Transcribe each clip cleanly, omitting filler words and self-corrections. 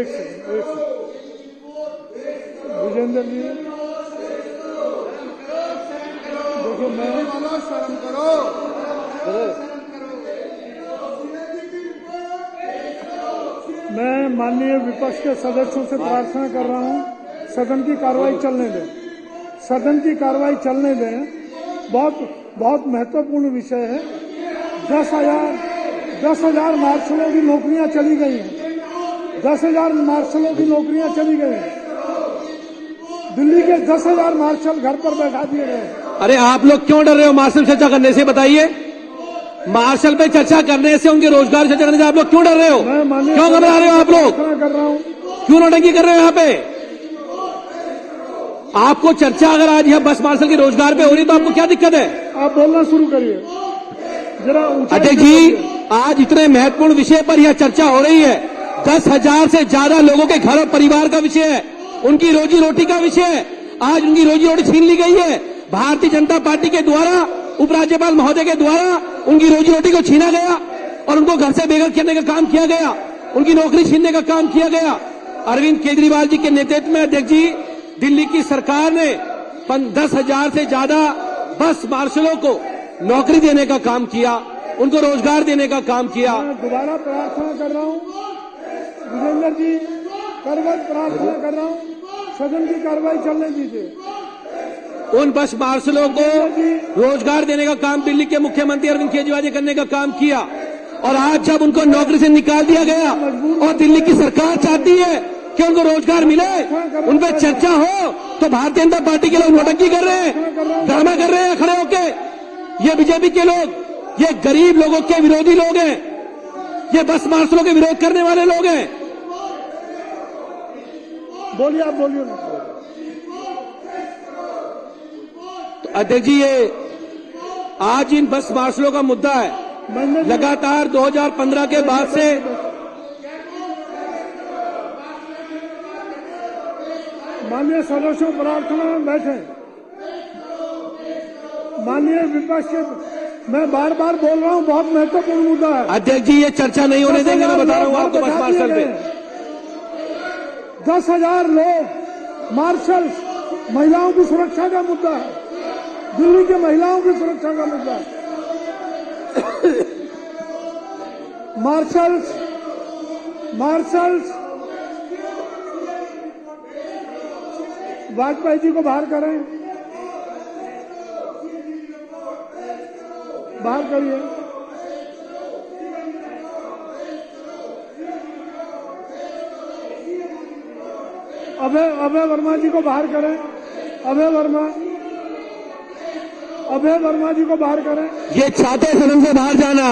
एक सेकंड विजेंद्र जी, देखिए शर्म करो। मैं माननीय विपक्ष के सदस्यों से प्रार्थना कर रहा हूं, सदन की कार्रवाई चलने दें, सदन की कार्रवाई चलने दें। बहुत महत्वपूर्ण विषय है। 10,000 मार्शलों की नौकरियां चली गई हैं। 10,000 मार्शलों की नौकरियां चली गई हैं। दिल्ली के 10,000 मार्शल घर पर बैठा दिए गए। अरे आप लोग क्यों डर रहे हो मार्शल चर्चा करने से? बताइए, मार्शल पे चर्चा करने से, उनके रोजगार चर्चा करने से आप लोग क्यों डर रहे हो? क्यों घबरा रहे हो आप लोग? कर रहा हूं। क्यों नौटंकी कर रहे हो? यहाँ पे आपको चर्चा अगर आज यह बस मार्शल के रोजगार पे हो रही तो आपको क्या दिक्कत है? आप बोलना शुरू करिए जरा। अध्यक्ष जी, आज इतने महत्वपूर्ण विषय पर यह चर्चा हो रही है। 10,000 से ज्यादा लोगों के घर और परिवार का विषय है, उनकी रोजी रोटी का विषय है। आज उनकी रोजी रोटी छीन ली गई है भारतीय जनता पार्टी के द्वारा, उपराज्यपाल महोदय के द्वारा उनकी रोजी रोटी को छीना गया और उनको घर से बेघर करने का काम किया गया, उनकी नौकरी छीनने का काम किया गया। अरविंद केजरीवाल जी के नेतृत्व में अध्यक्ष जी दिल्ली की सरकार ने 10,000 से ज्यादा बस मार्शलों को नौकरी देने का काम किया, उनको रोजगार देने का काम किया। मैं दोबारा प्रार्थना कर रहा हूं विजेंद्र जी, करवट प्रार्थना कर रहा हूं, सदन की कार्रवाई चलने दीजिए। उन बस मार्शलों को रोजगार देने का काम दिल्ली के मुख्यमंत्री अरविंद केजरीवाल जी करने का काम किया, और आज जब उनको नौकरी से निकाल दिया गया और दिल्ली की सरकार चाहती है कि उनको रोजगार मिले, उन पर चर्चा हो, तो भारतीय जनता पार्टी के लोग नौटंकी कर रहे हैं, ड्रामा कर रहे हैं खड़े होके। ये बीजेपी के लोग, ये गरीब लोगों के विरोधी लोग हैं, ये बस मार्शलों के विरोध करने वाले लोग हैं। बोलिए, आप बोलिए ना। तो अध्यक्ष जी, ये आज इन बस मार्शलों का मुद्दा है। लगातार 2015 के बाद से माननीय सदस्यों प्रार्थना में बैठे। माननीय विपक्ष के, मैं बार बार बोल रहा हूं, बहुत महत्वपूर्ण मुद्दा है। अध्यक्ष जी, ये चर्चा नहीं होने देंगे, मैं बता रहा हूं आपको। बस मार्शल पे 10,000 लोग मार्शल, महिलाओं की सुरक्षा का मुद्दा है, दिल्ली के महिलाओं की सुरक्षा का मुद्दा है। मार्शल्स वाजपेयी जी को बाहर करें, बाहर करिए। अभय वर्मा जी को बाहर करें, अभय वर्मा जी को बाहर करें। ये चाहते हैं सदन से बाहर जाना,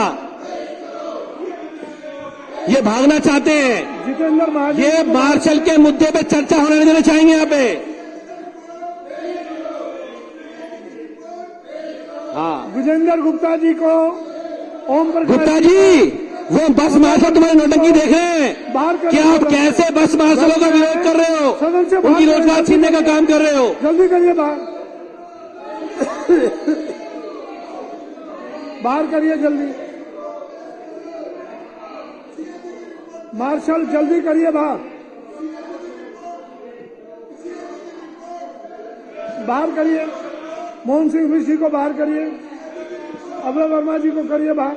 ये भागना चाहते हैं। जितेंद्र महाजन, ये मार्शल के मुद्दे पे चर्चा होने नहीं देना चाहेंगे यहाँ पे। हाँ, विजेंद्र गुप्ता जी को, ओम प्रकाश गुप्ता जी, वो बस मार्शल तुम्हारी नौटंकी देख रहे हैं बाहर कि आप कैसे बस मार्शलों का विरोध कर रहे हो, सदन से उनकी रोजगार छीनने का काम कर रहे हो। जल्दी करिए, बाहर करिए जल्दी। मार्शल जल्दी करिए बाहर करिए। मोहन सिंह ऋषि को बाहर करिए, अभय वर्मा जी को करिए बाहर।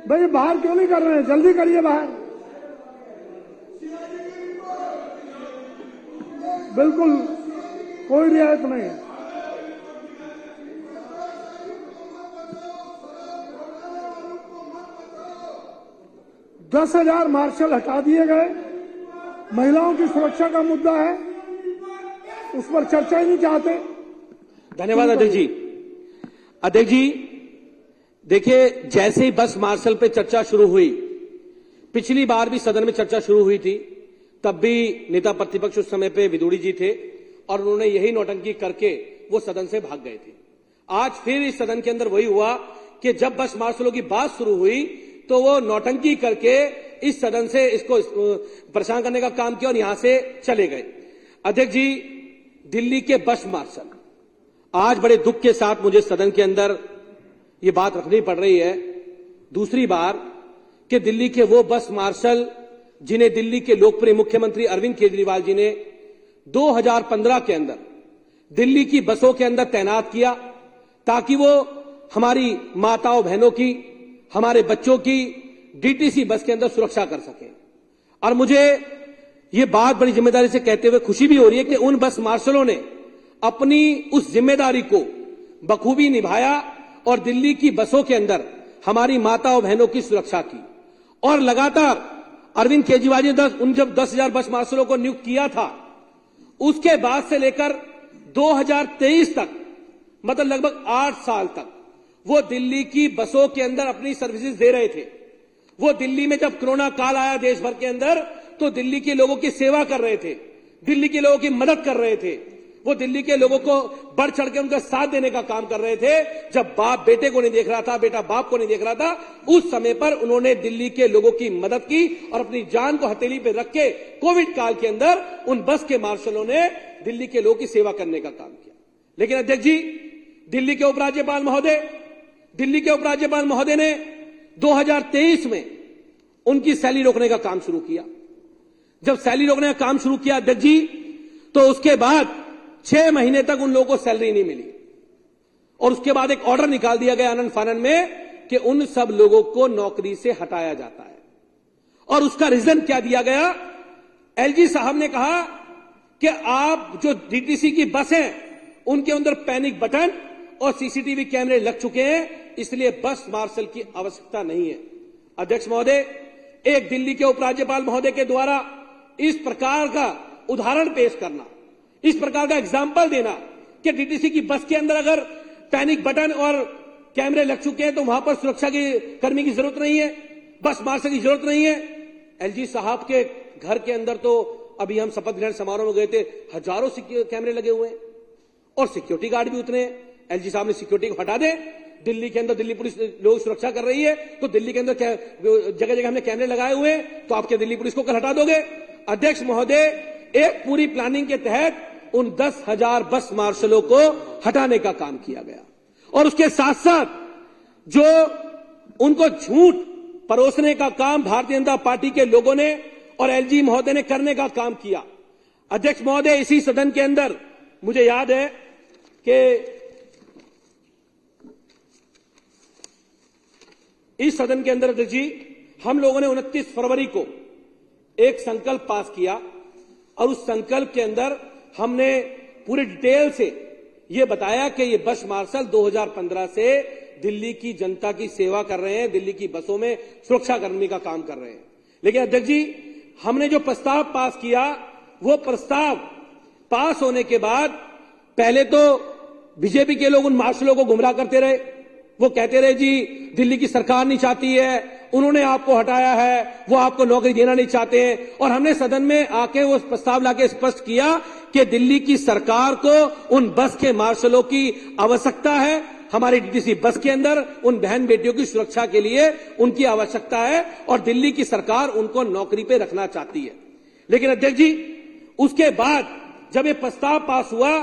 भाई बाहर क्यों नहीं कर रहे हैं? जल्दी करिए बाहर। बिल्कुल कोई रियायत नहीं है। दस 10,000 मार्शल हटा दिए गए, महिलाओं की सुरक्षा का मुद्दा है, उस पर चर्चा ही नहीं चाहते। धन्यवाद अध्यक्ष जी। अध्यक्ष जी, देखिए, जैसे ही बस मार्शल पे चर्चा शुरू हुई, पिछली बार भी सदन में चर्चा शुरू हुई थी, तब भी नेता प्रतिपक्ष उस समय पे विदुड़ी जी थे और उन्होंने यही नौटंकी करके वो सदन से भाग गए थे। आज फिर इस सदन के अंदर वही हुआ कि जब बस मार्शलों की बात शुरू हुई तो वो नौटंकी करके इस सदन से इसको परेशान करने का काम किया और यहां से चले गए। अध्यक्ष जी, दिल्ली के बस मार्शल, आज बड़े दुख के साथ मुझे सदन के अंदर ये बात रखनी पड़ रही है दूसरी बार कि दिल्ली के वो बस मार्शल जिन्हें दिल्ली के लोकप्रिय मुख्यमंत्री अरविंद केजरीवाल जी ने 2015 के अंदर दिल्ली की बसों के अंदर तैनात किया, ताकि वो हमारी माताओं बहनों की, हमारे बच्चों की डीटीसी बस के अंदर सुरक्षा कर सके। और मुझे ये बात बड़ी जिम्मेदारी से कहते हुए खुशी भी हो रही है कि उन बस मार्शलों ने अपनी उस जिम्मेदारी को बखूबी निभाया और दिल्ली की बसों के अंदर हमारी माताओं बहनों की सुरक्षा की। और लगातार अरविंद केजरीवाल जी जब 10,000 बस मार्शलों को नियुक्त किया था, उसके बाद से लेकर 2023 तक, मतलब लगभग 8 साल तक वो दिल्ली की बसों के अंदर अपनी सर्विसेज दे रहे थे। वो दिल्ली में जब कोरोना काल आया देश भर के अंदर, तो दिल्ली के लोगों की सेवा कर रहे थे, दिल्ली के लोगों की मदद कर रहे थे। वो दिल्ली के लोगों को बढ़ चढ़ के उनका साथ देने का काम कर रहे थे। जब बाप बेटे को नहीं देख रहा था, बेटा बाप को नहीं देख रहा था, उस समय पर उन्होंने दिल्ली के लोगों की मदद की और अपनी जान को हथेली पे रख के कोविड काल के अंदर उन बस के मार्शलों ने दिल्ली के लोगों की सेवा करने का काम किया। लेकिन अध्यक्ष जी, दिल्ली के उपराज्यपाल महोदय ने 2023 में उनकी सैलरी रोकने का काम शुरू किया। जब सैलरी रोकने का काम शुरू किया अध्यक्ष जी, तो उसके बाद 6 महीने तक उन लोगों को सैलरी नहीं मिली और उसके बाद एक ऑर्डर निकाल दिया गया आनंद फानन में कि उन सब लोगों को नौकरी से हटाया जाता है। और उसका रीजन क्या दिया गया? एलजी साहब ने कहा कि आप जो डीटीसी की बस है उनके अंदर पैनिक बटन और सीसीटीवी कैमरे लग चुके हैं, इसलिए बस मार्शल की आवश्यकता नहीं है। अध्यक्ष महोदय, एक दिल्ली के उपराज्यपाल महोदय के द्वारा इस प्रकार का उदाहरण पेश करना, इस प्रकार का एग्जाम्पल देना कि डीटीसी की बस के अंदर अगर पैनिक बटन और कैमरे लग चुके हैं तो वहां पर सुरक्षा की कर्मी की जरूरत नहीं है, बस मार्शल की जरूरत नहीं है। एलजी साहब के घर के अंदर तो अभी हम शपथ ग्रहण समारोह में गए थे, हजारों कैमरे लगे हुए हैं और सिक्योरिटी गार्ड भी उतने हैं। एलजी साहब ने सिक्योरिटी को हटा दे, दिल्ली के अंदर दिल्ली पुलिस लोग सुरक्षा कर रही है, तो दिल्ली के अंदर जगह जगह हमने कैमरे लगाए हुए हैं, तो आपके दिल्ली पुलिस को कल हटा दोगे? अध्यक्ष महोदय, एक पूरी प्लानिंग के तहत उन 10,000 बस मार्शलों को हटाने का काम किया गया और उसके साथ साथ जो उनको झूठ परोसने का काम भारतीय जनता पार्टी के लोगों ने और एलजी महोदय ने करने का काम किया। अध्यक्ष महोदय, इसी सदन के अंदर मुझे याद है कि इस सदन के अंदर अध्यक्ष जी, हम लोगों ने 29 फरवरी को एक संकल्प पास किया और उस संकल्प के अंदर हमने पूरी डिटेल से यह बताया कि ये बस मार्शल 2015 से दिल्ली की जनता की सेवा कर रहे हैं, दिल्ली की बसों में सुरक्षा करने का काम कर रहे हैं। लेकिन अध्यक्ष जी, हमने जो प्रस्ताव पास किया, वो प्रस्ताव पास होने के बाद पहले तो बीजेपी के लोग उन मार्शलों को गुमराह करते रहे। वो कहते रहे जी दिल्ली की सरकार नहीं चाहती है, उन्होंने आपको हटाया है, वो आपको नौकरी देना नहीं चाहते हैं। और हमने सदन में आके वो प्रस्ताव लाके स्पष्ट किया कि दिल्ली की सरकार को उन बस के मार्शलों की आवश्यकता है, हमारी डीटीसी बस के अंदर उन बहन बेटियों की सुरक्षा के लिए उनकी आवश्यकता है और दिल्ली की सरकार उनको नौकरी पे रखना चाहती है। लेकिन अध्यक्ष जी, उसके बाद जब ये प्रस्ताव पास हुआ,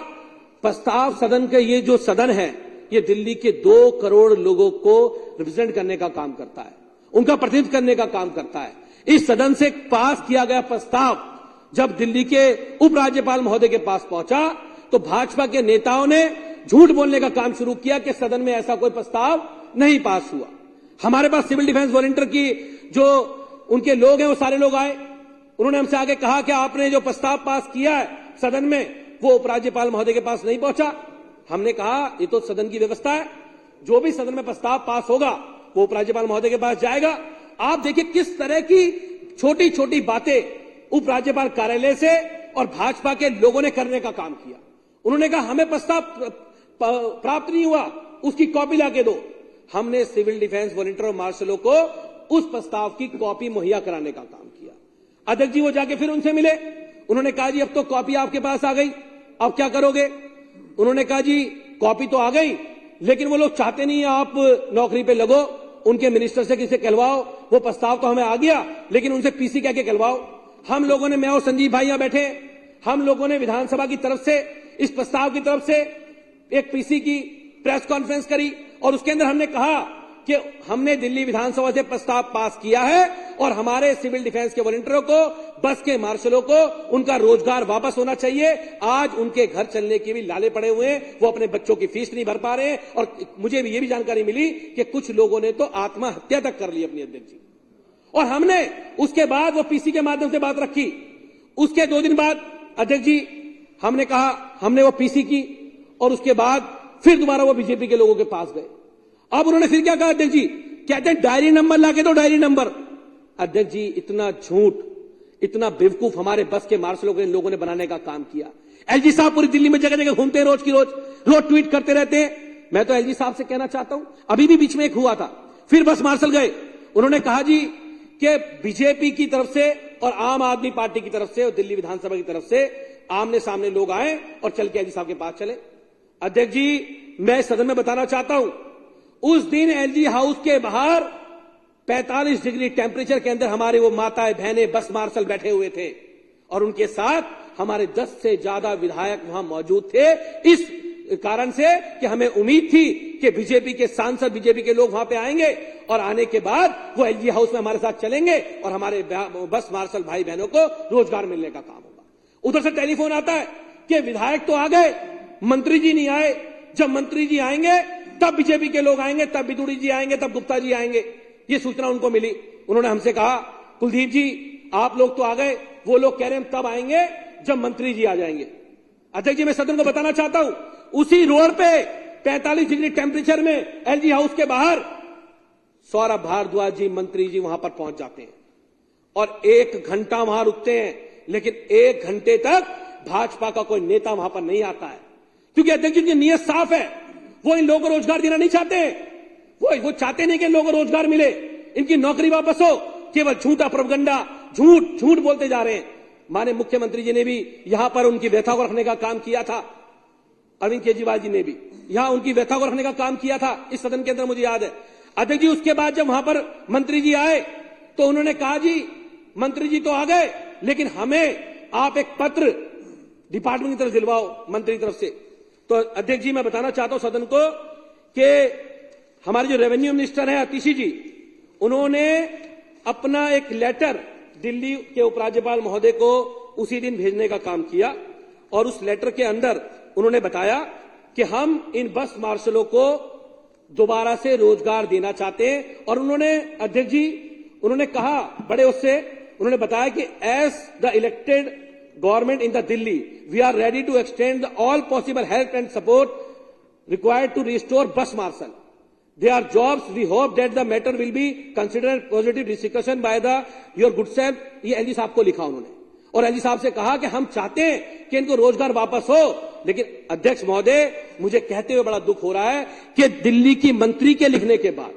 प्रस्ताव सदन के, ये जो सदन है ये दिल्ली के 2 करोड़ लोगों को रिप्रेजेंट करने का काम करता है, उनका प्रतिनिधित्व करने का काम करता है। इस सदन से पास किया गया प्रस्ताव जब दिल्ली के उपराज्यपाल महोदय के पास पहुंचा तो भाजपा के नेताओं ने झूठ बोलने का काम शुरू किया कि सदन में ऐसा कोई प्रस्ताव नहीं पास हुआ। हमारे पास सिविल डिफेंस वॉलंटियर की जो उनके लोग हैं वो सारे लोग आए, उन्होंने हमसे आगे कहा कि आपने जो प्रस्ताव पास किया है सदन में वो उपराज्यपाल महोदय के पास नहीं पहुंचा। हमने कहा ये तो सदन की व्यवस्था है, जो भी सदन में प्रस्ताव पास होगा वो उपराज्यपाल महोदय के पास जाएगा। आप देखिए किस तरह की छोटी छोटी बातें उपराज्यपाल कार्यालय से और भाजपा के लोगों ने करने का काम किया। उन्होंने कहा हमें प्रस्ताव प्राप्त नहीं हुआ, उसकी कॉपी लाके दो। हमने सिविल डिफेंस वॉलंटियर और मार्शलों को उस प्रस्ताव की कॉपी मुहैया कराने का काम किया। अध्यक्ष जी, वो जाके फिर उनसे मिले, उन्होंने कहा जी अब तो कॉपी आपके पास आ गई, अब क्या करोगे? उन्होंने कहा जी कॉपी तो आ गई, लेकिन वो लोग चाहते नहीं है आप नौकरी पे लगो, उनके मिनिस्टर से किसे कहलवाओ, वो प्रस्ताव तो हमें आ गया लेकिन उनसे पीसी कह के कहलवाओ। हम लोगों ने, मैं और संजीव भाई यहां बैठे, हम लोगों ने विधानसभा की तरफ से इस प्रस्ताव की तरफ से एक पीसी की प्रेस कॉन्फ्रेंस करी और उसके अंदर हमने कहा कि हमने दिल्ली विधानसभा से प्रस्ताव पास किया है और हमारे सिविल डिफेंस के वॉलंटियरों को, बस के मार्शलों को उनका रोजगार वापस होना चाहिए। आज उनके घर चलने के भी लाले पड़े हुए हैं, वो अपने बच्चों की फीस नहीं भर पा रहे हैं। और मुझे भी ये भी जानकारी मिली कि कुछ लोगों ने तो आत्महत्या तक कर ली अपनी अध्यक्ष जी। और हमने उसके बाद वो पीसी के माध्यम से बात रखी। उसके 2 दिन बाद अध्यक्ष जी हमने कहा, हमने वो पीसी की और उसके बाद फिर दोबारा वो बीजेपी के लोगों के पास गए। अब उन्होंने फिर क्या कहा अध्यक्ष जी, कहते हैं डायरी नंबर लाके दो, डायरी नंबर। अध्यक्ष जी इतना झूठ, इतना बेवकूफ हमारे बस के मार्शलों को इन लोगों ने बनाने का काम किया। एलजी साहब पूरी दिल्ली में जगह जगह घूमते हैं, रोज की रोज ट्वीट करते रहते हैं। मैं तो एलजी साहब से कहना चाहता हूं, अभी भी बीच में एक हुआ था, फिर बस मार्शल गए, उन्होंने कहा जी कि बीजेपी की तरफ से और आम आदमी पार्टी की तरफ से और दिल्ली विधानसभा की तरफ से आमने सामने लोग आए और चल के एलजी साहब के पास चले। अध्यक्ष जी मैं सदन में बताना चाहता हूं, उस दिन एलजी हाउस के बाहर 45 डिग्री टेम्परेचर के अंदर हमारे वो माताएं बहनें बस मार्शल बैठे हुए थे और उनके साथ हमारे 10 से ज्यादा विधायक वहां मौजूद थे, इस कारण से कि हमें उम्मीद थी कि बीजेपी के सांसद, बीजेपी के लोग वहां पे आएंगे और आने के बाद वो एलजी हाउस में हमारे साथ चलेंगे और हमारे बस मार्शल भाई बहनों को रोजगार मिलने का काम होगा। उधर से टेलीफोन आता है कि विधायक तो आ गए, मंत्री जी नहीं आए। जब मंत्री जी आएंगे तब बीजेपी के लोग आएंगे, तब बिदुड़ी जी आएंगे, तब गुप्ता जी आएंगे। ये सूचना उनको मिली। उन्होंने हमसे कहा, कुलदीप जी आप लोग तो आ गए, वो लोग कह रहे हैं तब आएंगे जब मंत्री जी आ जाएंगे। अध्यक्ष जी मैं सदन को बताना चाहता हूं, उसी रोड पे 45 डिग्री टेम्परेचर में एलजी हाउस के बाहर सौरभ भारद्वाज जी, मंत्री जी वहां पर पहुंच जाते हैं और 1 घंटा वहां रुकते हैं, लेकिन 1 घंटे तक भाजपा का कोई नेता वहां पर नहीं आता है, क्योंकि अध्यक्ष जी की नीयत साफ है। वो इन लोगों को रोजगार देना नहीं चाहते हैं। वो चाहते नहीं कि इन लोगों को रोजगार मिले, इनकी नौकरी वापस हो। केवल झूठा प्रोपगंडा, झूठ बोलते जा रहे हैं। माननीय मुख्यमंत्री जी ने भी यहां पर उनकी व्यथा को रखने का काम किया था, अरविंद केजरीवाल जी ने भी यहां उनकी व्यथा को रखने का काम किया था इस सदन के अंदर, मुझे याद है। अध्यक्ष जी उसके बाद जब वहां पर मंत्री जी आए तो उन्होंने कहा जी मंत्री जी तो आ गए, लेकिन हमें आप एक पत्र डिपार्टमेंट की तरफ दिलवाओ, मंत्री की तरफ से। तो अध्यक्ष जी मैं बताना चाहता हूं सदन को कि हमारे जो रेवेन्यू मिनिस्टर हैं आतिशी जी, उन्होंने अपना एक लेटर दिल्ली के उपराज्यपाल महोदय को उसी दिन भेजने का काम किया और उस लेटर के अंदर उन्होंने बताया कि हम इन बस मार्शलों को दोबारा से रोजगार देना चाहते हैं। और उन्होंने अध्यक्ष जी उन्होंने कहा बड़े उससे, उन्होंने बताया कि as the elected government in the Delhi, we are ready to extend all possible help and support required to restore bus marshal. They are jobs. We hope that the matter will be considered positive discussion by the your good self. ये LG साहब को लिखा उन्होंने और LG साहब से कहा कि हम चाहते हैं कि इनको रोजगार वापस हो। लेकिन अध्यक्ष महोदय मुझे कहते हुए बड़ा दुख हो रहा है कि दिल्ली की मंत्री के लिखने के बाद